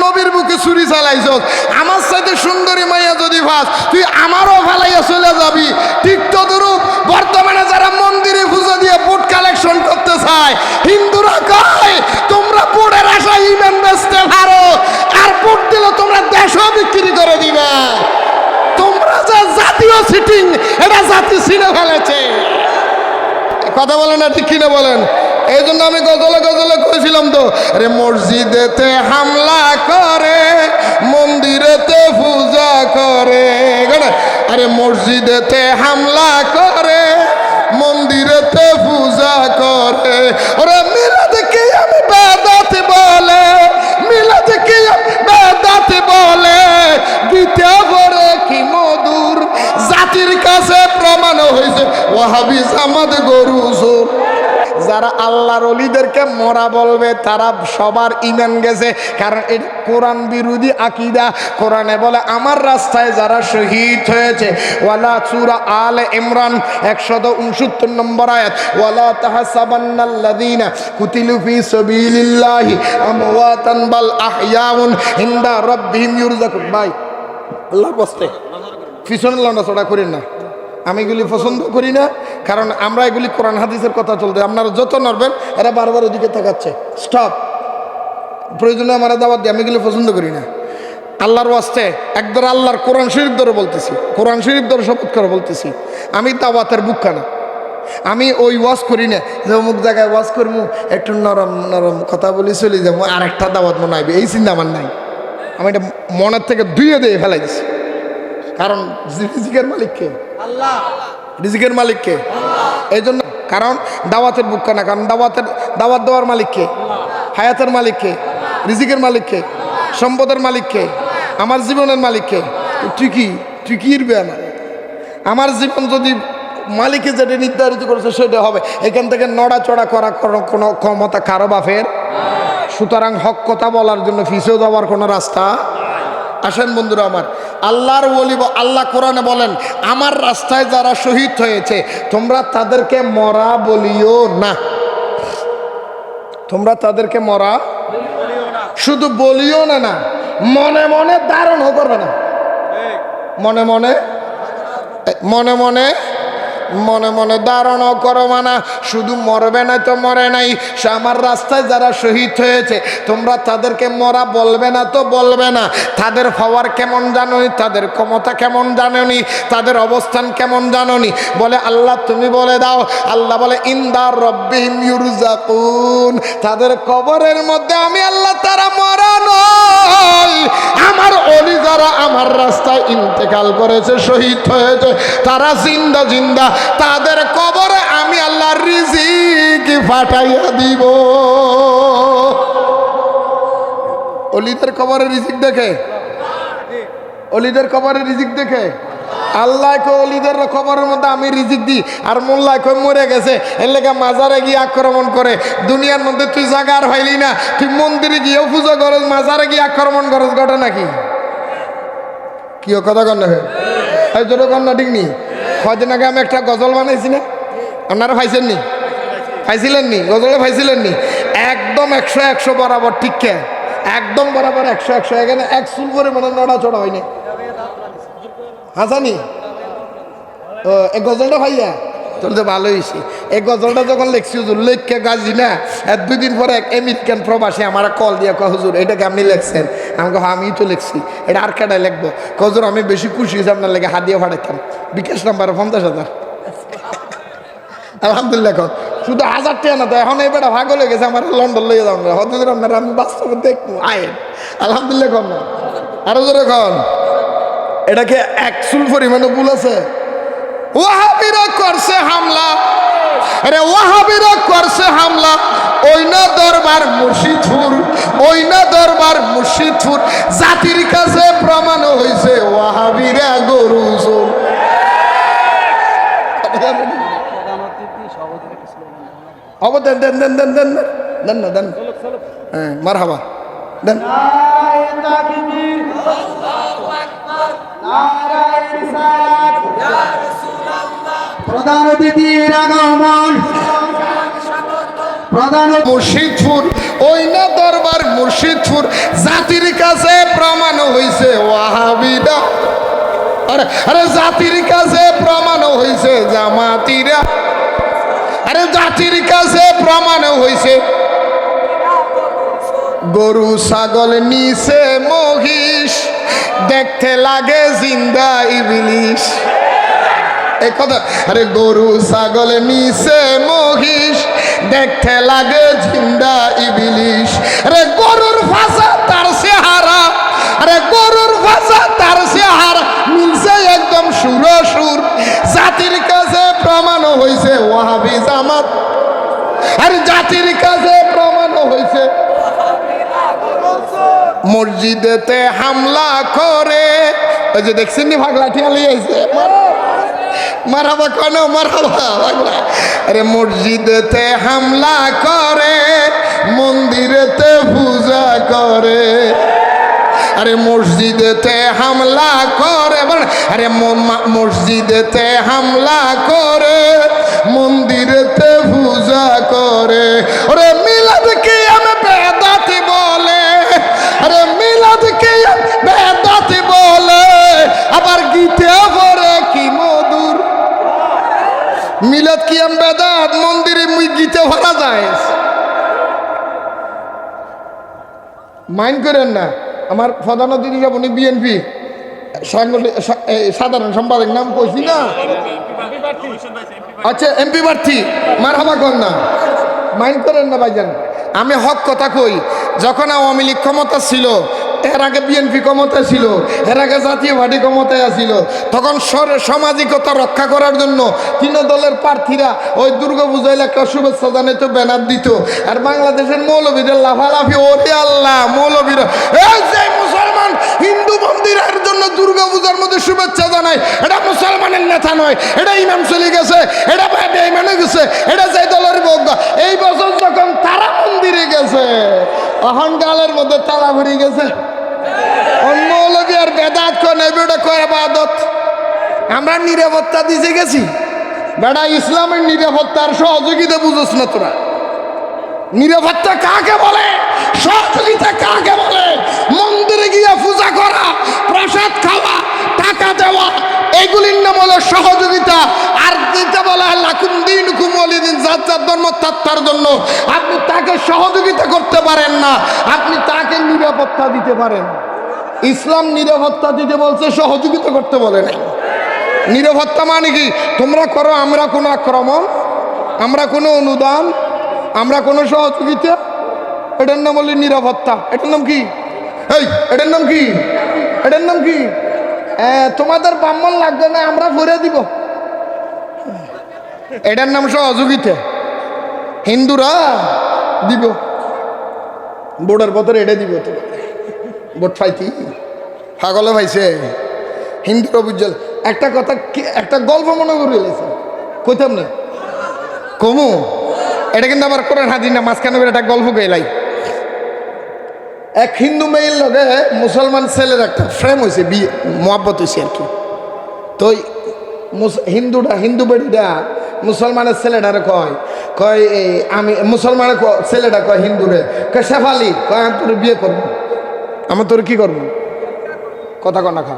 নবীর বুকে ছুরি চালাইছস, আমার সাথে সুন্দরী মাইয়া যদি ভাস তুই আমারও ফেলাইয়া চলে যাবি। ঠিক তদরূপ বর্তমানে যারা মন্দিরে পূজা দিয়ে ভোট কালেকশন করতে চায়, হিন্দুরা কয় তোমরা ভোটের আশায় ইমান বেচতে পারো, আর ভোট দিলে তোমরা দেশও বিক্রি করে দিবে। তোমরা যে জাতীয় সিটিং, এটা জাতি ছিঁড়ে ফেলেছে। কথা বলেন না, ঠিক কিনা বলেন? এই জন্য আমি গজলে গজলে কইছিলাম তো, আরে মসজিদেতে হামলা করে, মন্দিরেতে পূজা করে। আরে মসজিদেতে হামলা করে, মন্দিরেতে পূজা করে। ওরে মিলাদকে আমি বেদাত বলে, মিলাদকে আমি বেদাত বলে, গীতা পড়ে কি মধুর। জাতির কাছে প্রমাণ হয়েছে ওয়াহাবি জামাত গরু চোর। যারা আল্লাহর ওলিদেরকে মরা বলবে তারা সবার ঈমান গেছে, কারণ এটা কোরআন বিরোধী আকীদা। কোরআনে বলে আমার রাস্তায় যারা শহীদ হয়েছে, ওয়ালা সূরা আলে ইমরান 169 নম্বর আয়াত, ওয়ালা তাহসাবান্নাল্লাযীনা কুতিলু ফী সাবিলিল্লাহি আমওয়াতান বাল আহইয়াউন ইনদা রাব্বিহিম ইউরযাকুন। ভাই আল্লাহর কষ্টে পিছনে লন্ডা করেন না, আমি এগুলি পছন্দ করি না, কারণ আমরা এগুলি কোরআন হাদিসের কথা চলতে, আপনারা যত নড়বেন এরা বারবার ওদিকে তাকাচ্ছে। স্টপ, প্রয়োজনে আমার দাওয়াত দিয়ে, আমি এগুলি পছন্দ করি না। আল্লাহর ওয়াস্তে একদর আল্লাহর কোরআন শরীফ ধরে বলতেছি, কোরআন শরীফ ধরে শপথ করে বলতেছি, আমি দাওয়াতের বুক না, আমি ওই ওয়াজ করি না যে অমুক জায়গায় ওয়াজ করবো, একটু নরম নরম কথা বলি চলে যাবো, আর একটা দাওয়াত মনে হবে, এই চিন্তা আমার নাই। আমি এটা মনের থেকে ধুয়ে দিয়ে ফেলাই দিছি, কারণ রিজিকের মালিককে আল্লাহ, রিজিকের মালিককে এই জন্য, কারণ দাওয়াতের বুক না, কারণ দাওয়াত দেওয়ার মালিককে, হায়াতের মালিককে, রিজিকের মালিককে, সম্পদের মালিককে, আমার জীবনের মালিককে। তুই কি ইরবে আমার জীবন যদি মালিকে যেটা নির্ধারিত করেছে সেটা হবে, এখান থেকে নড়াচড়া করা কোনো ক্ষমতা কারো বাপের। সুতরাং হক কথা বলার জন্য ফিসেও যাওয়ার কোনো রাস্তা। আসেন বন্ধুরা আমার, আল্লাহর ওলি, আল্লাহ কোরআনে বলেন আমার রাস্তায় যারা শহীদ হয়েছে তোমরা তাদেরকে মরা বলিও না। তোমরা তাদেরকে মরা শুধু বলিও না, না মনে মনে ধারণও করবে না, মনে মনে মনে মনে মনে মনে ধারণাও করো মানা, শুধু মরবে না তো মরে নাই। সে আমার রাস্তায় যারা শহীদ হয়েছে তোমরা তাদেরকে মরা বলবে না তো বলবে না। তাদের পাওয়ার কেমন জানোনি, তাদের ক্ষমতা কেমন জানোনি, তাদের অবস্থান কেমন জানোনি। বলে আল্লাহ তুমি বলে দাও, আল্লাহ বলে ইনদার রব্বিহিম ইউরযাকুন, তাদের কবরের মধ্যে আমি আল্লাহ তারা মরা নয়। আমার ওলি যারা আমার রাস্তায় ইন্তেকাল করেছে, শহীদ হয়েছে, তারা জিন্দা জিন্দা, তাদের কবরে আমি আল্লাহর রিজিক পাঠাইয়া দিব। ওলিদের কবরে রিজিক দেখে, ওলিদের কবরে রিজিক দেখে আল্লাহ কো ওলিদের কবরের মধ্যে আমি রিজিক দিই, আর মোল্লা কই মরে গেছে এর লেগে মাজারে গিয়ে আক্রমণ করে। দুনিয়ার মধ্যে তুই জায়গা আর হইলি না, তুই মন্দিরে গিয়েও পুজো করস, মাজারে গিয়ে আক্রমণ করস, ঘটনা কি? কি কথা কন না এই জোর কন না, ঠিক নি? কয়দিন আগে আমি একটা গজল বানাইছি না, আপনারা পাইছেন নি? পাইছিলেন নি? গজলে পাইছিলেন নি? একদম 100 বরাবর, ঠিক কে একদম বরাবর 100 এখানে এক চুল করে মানে নড়াচড়া হয়নি। হাসানি এই গজলটা ভাইয়া তোর তো ভালো হয়েছে। এই গজলটা যখন লিখছি হুজুর লেখকে গাছি না, 2 দিন পরে এক আমেরিকান প্রবাসী আমার কল দিয়ে কয় হুজুর এটাকে আপনি লিখছেন? আমাকে আমি তো লিখছি, এটা আর কেটাই লিখবো? হুজুর আমি বেশি খুশি হয়েছি, আপনার লেগে হাত দিয়ে ফাটাইতাম, বিকাশ নাম্বার 50,000। আলহামদুলিল্লাহ, শুধু 1000 টাকা না তো, এখন এই বেটা ভাগ হয়ে গেছে, আমার লন্ডন লইয়ে যাবো না, হতে আপনারা আমি বাস্তবে দেখবো আয়। আলহামদুলিল্লাহ কন না, আরো জোরে কন। এটাকে এক চুল পরিমাণে ভুল আছে। ওয়াহাবিরা করছে হামলা, আরে ওয়াহাবিরা করছে হামলা, ওই না দরবার মুর্শিদপুর, ওই না দরবার মুর্শিদপুর, জাতির কাছে প্রমাণ হয়েছে ওয়াহাবিরা গরু চোর। দেন দেন দেন দেন দেন দেন না দেন, হ্যাঁ মারহাবা দেন। প্রধান অতিথির আগমন, প্রধান মুর্শিদপুর, ওই না দরবার নাম্বার মুর্শিদপুর জাতির কাছে প্রমাণ হইছে ওয়াহাবিরা, আরে আরে জাতির কাছে প্রমাণ হইছে জামাতিরা, আরে জাতির কাছে প্রমাণ হইছে গরু ছাগল নিচে মহিষ দেখতে লাগে জিন্দা ইবলিশ। এই কথা, আরে গরু ছাগল নিচে মহিষ দেখতে লাগে জিন্দা ইবলিশ। আরে গরুর ভাষা তার চেহারা, আরে গরুর ভাষা তার চেহারা মিলছে একদম সুর। জাতির কাছে প্রমাণ হইছে ওয়াহাবি জামাত, আর জাতির কাছে প্রমাণ হইছে মসজিদেতে হামলা করে। ওই যে দেখছেন নি ভাগলা ঠিয়ালি আইছে, মারাবা কেন মারাবা ভাগলা। আরে মসজিদেতে হামলা করে, মন্দিরেতে পূজা করে। আরে মসজিদেতে হামলা করে, আরে মসজিদেতে হামলা করে, মন্দিরেতে পূজা করে। ওরে মিলাদ কি আমি বেদাতি বলে, আরে মিলাদ কি বেদাতি বলে, আবার গীতে পড়ে কি মধুর। মিলাদ কি আমি বেদাত, মন্দিরে গীতে ভরা যায়। মাইন্ড করেন না, আমার প্রধান অতিথি উনি বিএনপি সাধারণ সম্পাদক, নাম কইছি না? আচ্ছা এমপি প্রার্থী, মারহাবা কর না, মাইন্ড করেন না ভাইজান। আমি হক কথা কই, যখন আওয়ামী লীগ ক্ষমতা ছিল, এর আগে বিএনপি ক্ষমতায় ছিল, এর আগে জাতীয় পার্টি ক্ষমতায় আসিল, তখন সামাজিকতা রক্ষা করার জন্য তিন দলের প্রার্থীরা ওই দুর্গা পূজায় একটা শুভেচ্ছা জানাইতো, ব্যানার দিত। আর বাংলাদেশের মৌলবীদের লাফালাফি, ওরে আল্লাহ মৌলবীরা এই যে মুসলমান হিন্দু মন্দিরের জন্য দুর্গা পূজার মধ্যে শুভেচ্ছা জানায়, এটা মুসলমানের নেতা নয়, এটা ইমাম চলে গেছে, এটা বেঈমান হয়ে গেছে, এটা যে দলের বজ্ঞা। এই বছর যখন তারা মন্দিরে গেছে, অহংকালের মধ্যে তালা ভরে গেছে। মৌলবী আর বেদাত কয় না, বেটা কয় ইবাদত। আমরা নিরাপত্তা দিতে গেছি, বেটা ইসলামের নিরাপত্তার সহযোগিতা বুঝোস না তোরা। নিরাপত্তা কাকে বলে, সহযোগিতা কাকে বলে? মন্দিরে গিয়ে পূজা করা, প্রসাদ খাওয়া, টাকা দেওয়া, এগুলির নাম হলো সহযোগিতা। আর দিতে বলা লাকুম দীনুকুম ওয়ালিদিন, যার যার ধর্ম তার জন্য। আপনি তাকে সহযোগিতা করতে পারেন না, আপনি তাকে নিরাপত্তা দিতে পারেন। ইসলাম নিরাপত্তা দিতে বলছে, সহযোগিতা করতে বলে নাই। নিরাপত্তা মানে কি? তোমরা করো, আমরা কোনো আক্রমণ, আমরা কোনো অনুদান, আমরা কোনো সহযোগিতা, এটার নাম হলো নিরাপত্তা। এটার নাম কি? এই এটার নাম কি? এটার নাম কি? তোমাদের ব্রাহ্মণ লাগবে না, আমরা ভরে দিব, এটার নাম সহযোগিতা। হিন্দুরা দিব, বোর্ডের পথে এটা দিব, তো ভোট পাইতি পাগলে পাইছে হিন্দুরা বুঝল। একটা কথা, একটা গল্প মনে করে লেছে, কইতাম না কমু, এটা কিন্তু আবার কোরআন হাদিস না, মাঝখানে একটা গল্প গেলাই। এক হিন্দু মেয়ের লগে মুসলমান ছেলের একটা ফ্রেম হয়েছে, বিয়ে মহাব্বত হয়েছে আর কি। তো হিন্দুটা, হিন্দু বেড়িটা মুসলমানের ছেলেটারে কয়, কয় আমি মুসলমানের ছেলেটা কয় হিন্দুরে, কয় শেফালি, কয় আমি তোর বিয়ে করবো। আমার তোর কি করবো? কথা কনা খা।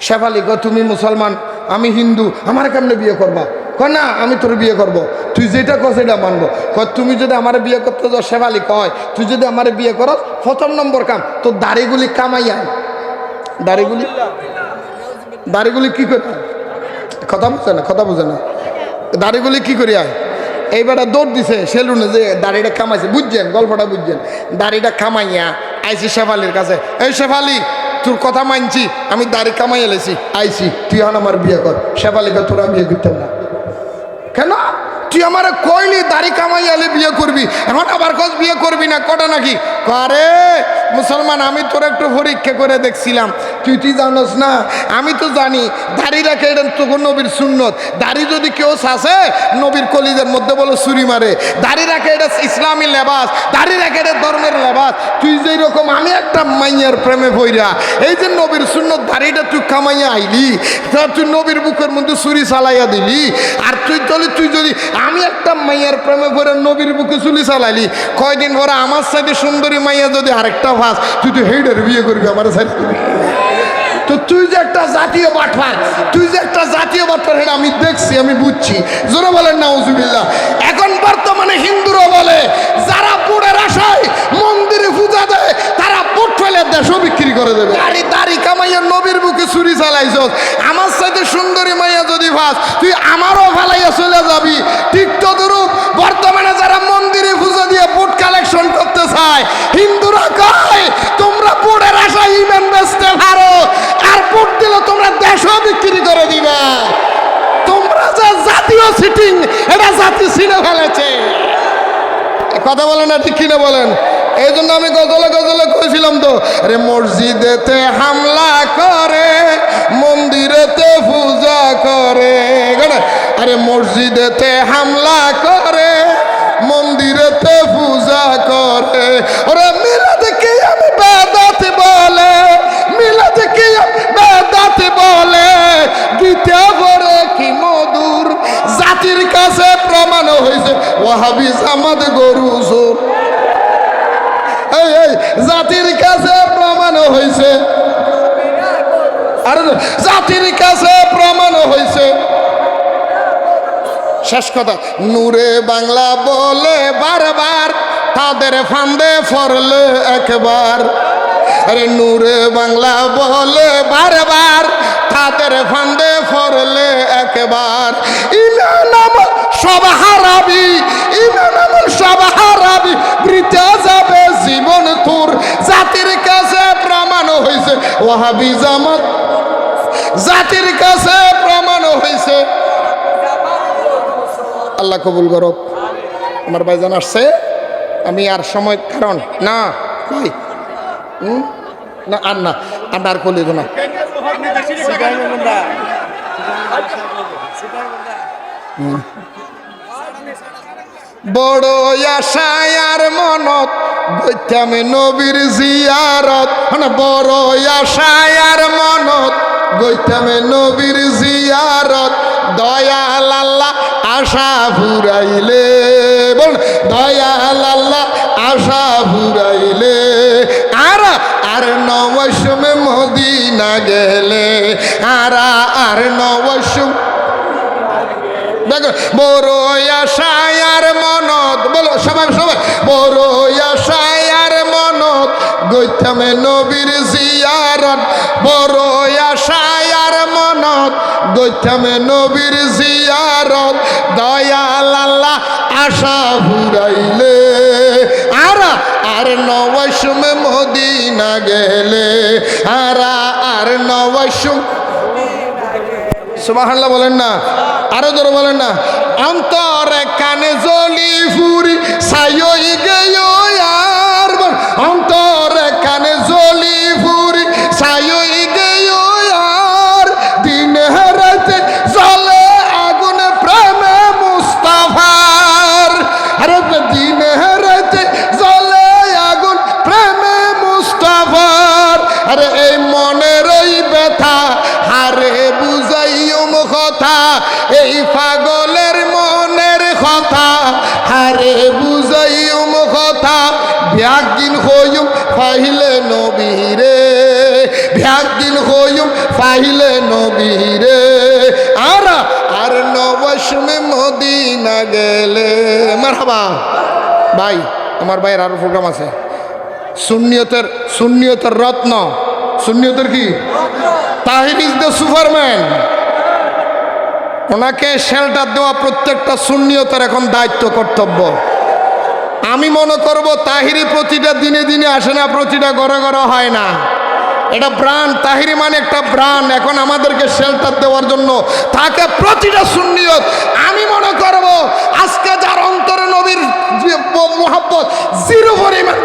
শেফালি কয় তুমি মুসলমান, আমি হিন্দু, আমার কেমনে বিয়ে করবা? কয় না আমি তোর বিয়ে করব, তুই যেটা কর সেটা মানবো। কয় তুমি যদি আমার বিয়ে করতে যাও, শেফালি কয় তুই যদি আমার বিয়ে করস, প্রথম নম্বর কাম তোর দাড়িগুলি কামাই আয়। দাড়িগুলি কি করে? কথা বুঝে না, কথা বুঝে না। দাড়িগুলি কি করি আয়? এইবারটা দৌড় দিছে সেলুনে, যে দাড়িটা কামাইছে, বুঝছেন গল্পটা বুঝছেন? দাড়িটা কামাইয়া আইসি শেফালির কাছে, এই শেফালি তোর কথা মানছি, আমি দাড়ি কামাই এলেছি, আইসি, তুই এখন আমার বিয়ে কর। শেফালিকে তোরা বিয়ে করতেন না কেন? তুই আমার কইলি দাড়ি কামাই এলে বিয়ে করবি, এখন আবার কস বিয়ে করবি না, কটা নাকি? আরে মুসলমান, আমি তোর একটু পরীক্ষা করে দেখছিলাম, তুই জানোস না? আমি তো জানি দাড়ি রাখে, এটা তখন নবীর সুন্নত। দাড়ি যদি কেউ চাষে নবীর কলিজের মধ্যে বলে ছুরি মারে। দাড়ি রাখে এটা ইসলামী লেবাস, দাড়ি রাখে এটা ধর্মের লেবাস। তুই যেই রকম আমি একটা মাইয়ার প্রেমে পইরা এই যে নবীর সুন্নত দাড়িটা তুই কামাইয়া আইলি, তুই নবীর বুকের মধ্যে ছুরি চালাইয়া দিলি। আর তুই যদি আমি একটা মাইয়ার প্রেমে পড়ে নবীর বুকে চুলি চালাইলি, কয়দিন পরে আমার সাথে সুন্দরী মাইয়া যদি আরেকটা ভাস, তুই তো হেইডের বিয়ে করবি আমার সাথে। তো তুই যে একটা জাতীয় বাটপার, এটা আমি দেখছি, আমি বুঝছি। জোরে বলেন নাউজুবিল্লাহ। এখন বর্তমানে হিন্দুরা বলে যারা পুরের আশায় মন্দিরে পূজা দেয় তারা পুট ফেলে দেশও বিক্রি করে দেবে। দাড়ি কামাইয়া নবীর বুকে ছুরি চালাইছস, আমার সাথে সুন্দরী মাইয়া যদি ভাস, তুই আমারও ফেলাইয়া চলে যাবি। ঠিক তদরূপ বর্তমানে যারা মন্দিরে পূজা দিয়ে পুট কালেকশন করতে চায়, হিন্দুরা কয় তোমরা পুরের আশায় ইমান বেচতে পারো, আর পুট দিলে তোমরা দেশও বিক্রি করে দিবা। তোমরা যে জাতীয় সিটিং, এটা জাতি ছিঁড়ে ফেলেছে। কথা বলেন না, ঠিক কিনা বলেন? এই জন্য আমি গজলে কইছিলাম তো, আরে মসজিদেতে হামলা করে মন্দিরেতে পূজা করে। আরে মসজিদেতে হামলা করে মন্দিরেতে পূজা করে। ওরে মিলাদ কি আমি বেদাত বলে, মিলাদ কি বেদাত বলে, গীতা পড়ে কি মধুর। জাতির কাছে প্রমাণ হয়েছে ওয়াহাবি জামাত গরু চোর। এই জাতির কাছে প্রমাণ হয়েছে, আর জাতির কাছে প্রমাণ হয়েছে। শেষ কথা, নূরে বাংলা বলে বারবার, তাদের ফান্দে পড়লে একবার। আরে নূরে বাংলা বলে বারবার, তাদের ফান্দে পড়লে একবার। ইমান আমল সব হারাবি, ইমান আমল সব হারাবি, বৃথা যাবে জীবন তোর। জাতির কাছে প্রমাণ হয়েছে ওয়াহাবি জামাত, জাতির কাছে প্রমাণ হয়েছে। আল্লাহ কবুল করুক। আমার ভাইজান আসছে, আমি আর সময় কারণ না কই না আর না আর কলি না। বড় আশায় আর মনত গইতামে নবীর জিয়ারত। বড় আশায় আর মনত গইতামে নবীর জিয়ারত। দয়াল আল্লাহ আশা ফুরাইলে, বল দয়াল আল্লাহ আশা ফুরাইলে। আর নবসমে মদিনা গেলে, আর নবসম দেখো। বড় আশায় আর মনত, বলো সবাই সবাই, বড় আশায় আর মনত গইতামে নবীর জিয়ারত। বড় আশায় আর মনত গইতামে নবীর জিয়ারত। দয়াল আল্লাহ আশা ফুরাইলে, আর নবসমে মদিনা গেলে, আর নবসম। সুবহানাল্লাহ বলেন না, আরো জোরে বলেন না। অন্তরে কানে জ্বলি ফুরি ছাই গেয় আর, অন্তরে কানে জ্বলি ফুরি ছাই গেয় আর। দিন হারাতে জ্বলে আগুন প্রেমে মুস্তাফার। আরে দিন হারাতে জ্বলে আগুন প্রেমে মুস্তাফার। আরে এই মনের ওই ব্যথা হারে বুঝাইম কথা, এই পাগলের মনের কথা হারে বুঝাইম কথা। ভ্যাগদিন হইম পাইলে নবীরে, ভ্যাগদিন হইম পাইলে নবীরে। আর নবসমে মদিনা গেলে। মারহাবা ভাই, আমার ভাইয়ের আরো প্রোগ্রাম আছে। সুন্নিয়তের রত্ন, সুন্নিয়তের কি তাহির ইজ দ্য সুপারম্যান। ওনাকে শেল্টার দেওয়া প্রত্যেকটা সুন্নিয়তের এখন দায়িত্ব, কর্তব্য। আমি মনে করব তাহিরি প্রতিটা দিনে দিনে আসে না, প্রতিটা ঘরে ঘরে হয় না। এটা ব্রান্ড, তাহিরি মানে একটা ব্রান্ড। এখন আমাদেরকে শেল্টার দেওয়ার জন্য তাকে প্রতিটা সুন্নিয়ত। আমি মনে করব আজকে যার অন্তরে নবীর মুহাব্বত জিরো পরিমাণ,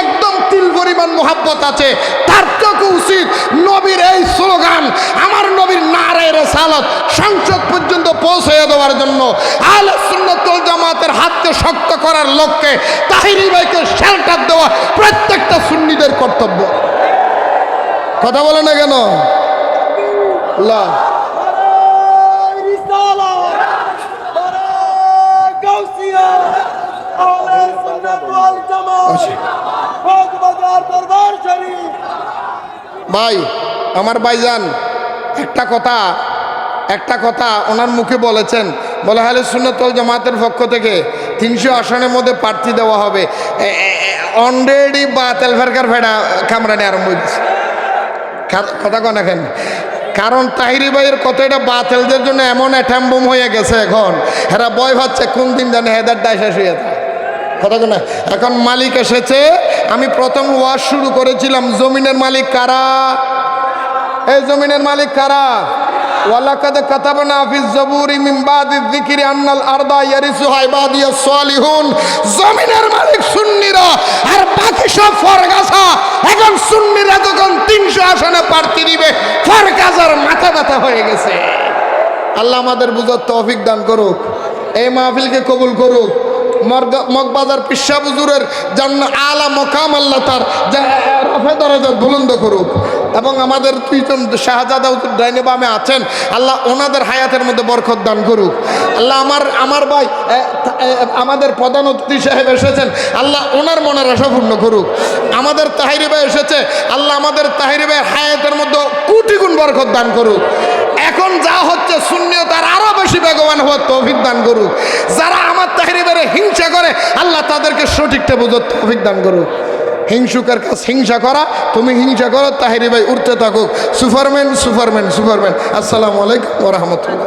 একদম তিল পরিমাণ মোহাব্বত আছে, তার চোখে উচিত নবীর এই স্লোগান, আমার নবীর নারায়ে রিসালাত সংসদ পর্যন্ত পৌঁছে দেওয়ার জন্য আহলে সুন্নাত ওয়াল জামাতের হাতকে শক্ত করার লক্ষ্যে তাহিরি ভাইকে শেল্টার দেওয়া প্রত্যেকটা সুন্নিদের কর্তব্য। কথা বলে না কেন? আল্লাহ ভাই, আমার ভাইজান একটা কথা ওনার মুখে বলেছেন, বলে আহলে সুন্নাত ওয়াল জামাতের পক্ষ থেকে 300 আসনের মধ্যে প্রার্থী দেওয়া হবে। অলরেডি বাতিল ফেরকার ফেডা কামরানি আরম্ভ হয়েছে। কথা কন এখন, কারণ তাহিরি ভাইয়ের কত এটা বাতিলদের জন্য এমন অ্যাটাম্বম হয়ে গেছে, এখন এরা ভয় পাচ্ছে কোন দিন জানে হেদার ডাই শেষ হয়ে যায়। কথা না, এখন মালিক এসেছে। আমি প্রথম ওয়াজ শুরু করেছিলাম, জমিনের মালিক কারা? এই জমিনের মালিক কারা? ওয়ালাকাদ কাতাবনা ফিজ জাবুরি মিন বাদি যিকরি আন্নাল আরদা ইয়ারিসুহা ইবাদিয়াস সালিহুন। জমিনের মালিক সুন্নিরা, আর বাকি সব ফরগাছা। এখন সুন্নিরা যখন 300 আসনে প্রার্থী দিবে, ফরগাছার মাথা ব্যথা হয়ে গেছে। আল্লাহ আমাদের বুঝার তৌফিক দান করুক, এই মাহফিলকে কবুল করুক। মগবাজার পিসা হুজুরের জান্নাত আলা মকাম আল্লাহ তার রফে দরজাত বুলন্দ করুক, এবং আমাদের দুইজন শাহজাদা হুজুর ডাইনে বামে আছেন, আল্লাহ ওনাদের হায়াতের মধ্যে বরকত দান করুক। আল্লাহ আমার ভাই আমাদের প্রধান অতিথি সাহেব এসেছেন, আল্লাহ ওনার মনের আশা পূর্ণ করুক। আমাদের তাহিরি ভাই এসেছে, আল্লাহ আমাদের তাহিরি ভাইয়ের হায়াতের মধ্যে কোটি গুণ বরকত দান করুক। এখন যা হচ্ছে সুন্নিয়ত তার আরো বেশি বেগবান হওয়ার তৌফিক দান করুক। যারা আমার তাহিরি ভাইয়ের হিংসা করে, আল্লাহ তাদেরকে সঠিকটা বোঝার তৌফিক দান করুক। হিংসুকের কাছে হিংসা করা, তুমি হিংসা করো, তাহিরি ভাই উঠতে থাকুক। Superman Superman Superman. আসসালামু আলাইকুম ওয়া রাহমাতুল্লাহ।